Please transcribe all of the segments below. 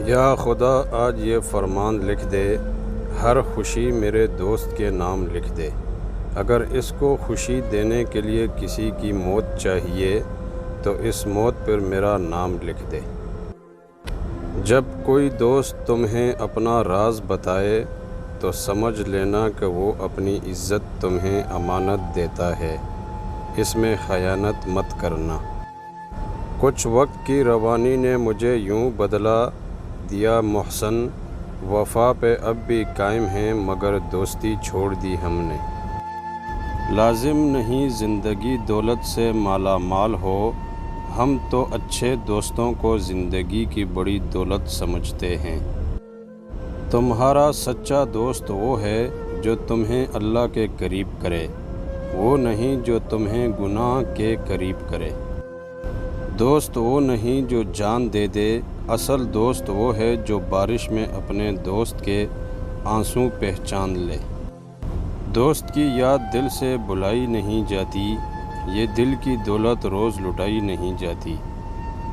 یا خدا آج یہ فرمان لکھ دے، ہر خوشی میرے دوست کے نام لکھ دے۔ اگر اس کو خوشی دینے کے لیے کسی کی موت چاہیے تو اس موت پر میرا نام لکھ دے۔ جب کوئی دوست تمہیں اپنا راز بتائے تو سمجھ لینا کہ وہ اپنی عزت تمہیں امانت دیتا ہے، اس میں خیانت مت کرنا۔ کچھ وقت کی روانی نے مجھے یوں بدلا دیا محسن، وفا پہ اب بھی قائم ہیں مگر دوستی چھوڑ دی ہم نے۔ لازم نہیں زندگی دولت سے مالا مال ہو، ہم تو اچھے دوستوں کو زندگی کی بڑی دولت سمجھتے ہیں۔ تمہارا سچا دوست وہ ہے جو تمہیں اللہ کے قریب کرے، وہ نہیں جو تمہیں گناہ کے قریب کرے۔ دوست وہ نہیں جو جان دے دے، اصل دوست وہ ہے جو بارش میں اپنے دوست کے آنسو پہچان لے۔ دوست کی یاد دل سے بھلائی نہیں جاتی، یہ دل کی دولت روز لٹائی نہیں جاتی۔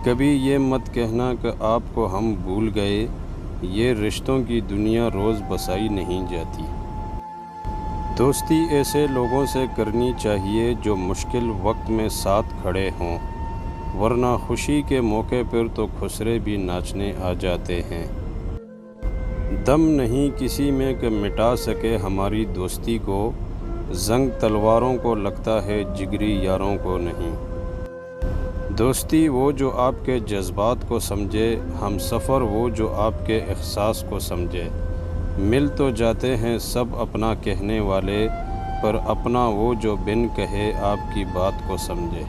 کبھی یہ مت کہنا کہ آپ کو ہم بھول گئے، یہ رشتوں کی دنیا روز بسائی نہیں جاتی۔ دوستی ایسے لوگوں سے کرنی چاہیے جو مشکل وقت میں ساتھ کھڑے ہوں، ورنہ خوشی کے موقع پر تو خسرے بھی ناچنے آ جاتے ہیں۔ دم نہیں کسی میں کہ مٹا سکے ہماری دوستی کو، زنگ تلواروں کو لگتا ہے جگری یاروں کو نہیں۔ دوستی وہ جو آپ کے جذبات کو سمجھے، ہم سفر وہ جو آپ کے احساس کو سمجھے۔ مل تو جاتے ہیں سب اپنا کہنے والے، پر اپنا وہ جو بن کہے آپ کی بات کو سمجھے۔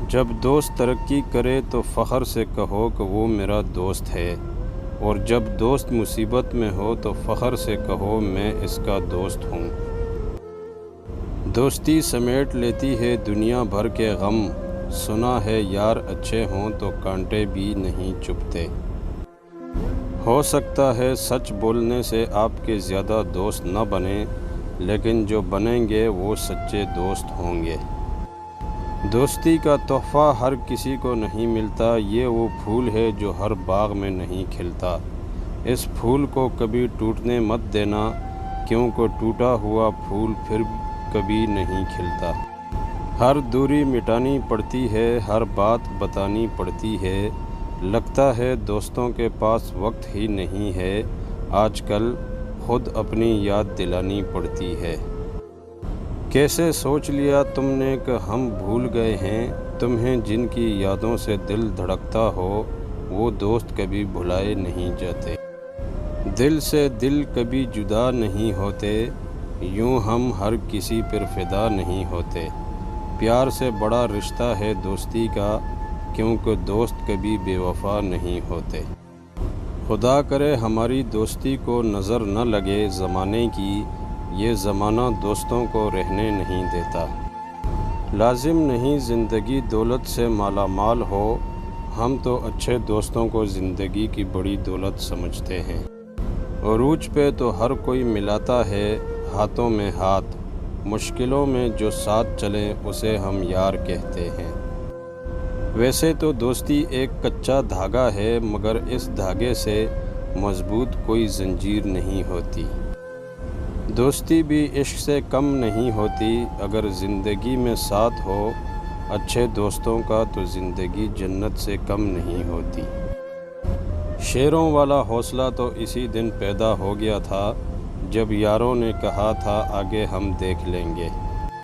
جب دوست ترقی کرے تو فخر سے کہو کہ وہ میرا دوست ہے، اور جب دوست مصیبت میں ہو تو فخر سے کہو میں اس کا دوست ہوں۔ دوستی سمیٹ لیتی ہے دنیا بھر کے غم، سنا ہے یار اچھے ہوں تو کانٹے بھی نہیں چبھتے۔ ہو سکتا ہے سچ بولنے سے آپ کے زیادہ دوست نہ بنیں، لیکن جو بنیں گے وہ سچے دوست ہوں گے۔ دوستی کا تحفہ ہر کسی کو نہیں ملتا، یہ وہ پھول ہے جو ہر باغ میں نہیں کھلتا۔ اس پھول کو کبھی ٹوٹنے مت دینا، کیونکہ ٹوٹا ہوا پھول پھر کبھی نہیں کھلتا۔ ہر دوری مٹانی پڑتی ہے، ہر بات بتانی پڑتی ہے، لگتا ہے دوستوں کے پاس وقت ہی نہیں ہے، آج کل خود اپنی یاد دلانی پڑتی ہے۔ کیسے سوچ لیا تم نے کہ ہم بھول گئے ہیں، تمہیں جن کی یادوں سے دل دھڑکتا ہو وہ دوست کبھی بھلائے نہیں جاتے۔ دل سے دل کبھی جدا نہیں ہوتے، یوں ہم ہر کسی پر فدا نہیں ہوتے۔ پیار سے بڑا رشتہ ہے دوستی کا، کیونکہ دوست کبھی بے وفا نہیں ہوتے۔ خدا کرے ہماری دوستی کو نظر نہ لگے زمانے کی، یہ زمانہ دوستوں کو رہنے نہیں دیتا۔ لازم نہیں زندگی دولت سے مالا مال ہو، ہم تو اچھے دوستوں کو زندگی کی بڑی دولت سمجھتے ہیں۔ عروج پہ تو ہر کوئی ملاتا ہے ہاتھوں میں ہاتھ، مشکلوں میں جو ساتھ چلے اسے ہم یار کہتے ہیں۔ ویسے تو دوستی ایک کچا دھاگا ہے، مگر اس دھاگے سے مضبوط کوئی زنجیر نہیں ہوتی۔ دوستی بھی عشق سے کم نہیں ہوتی، اگر زندگی میں ساتھ ہو اچھے دوستوں کا تو زندگی جنت سے کم نہیں ہوتی۔ شیروں والا حوصلہ تو اسی دن پیدا ہو گیا تھا جب یاروں نے کہا تھا آگے ہم دیکھ لیں گے۔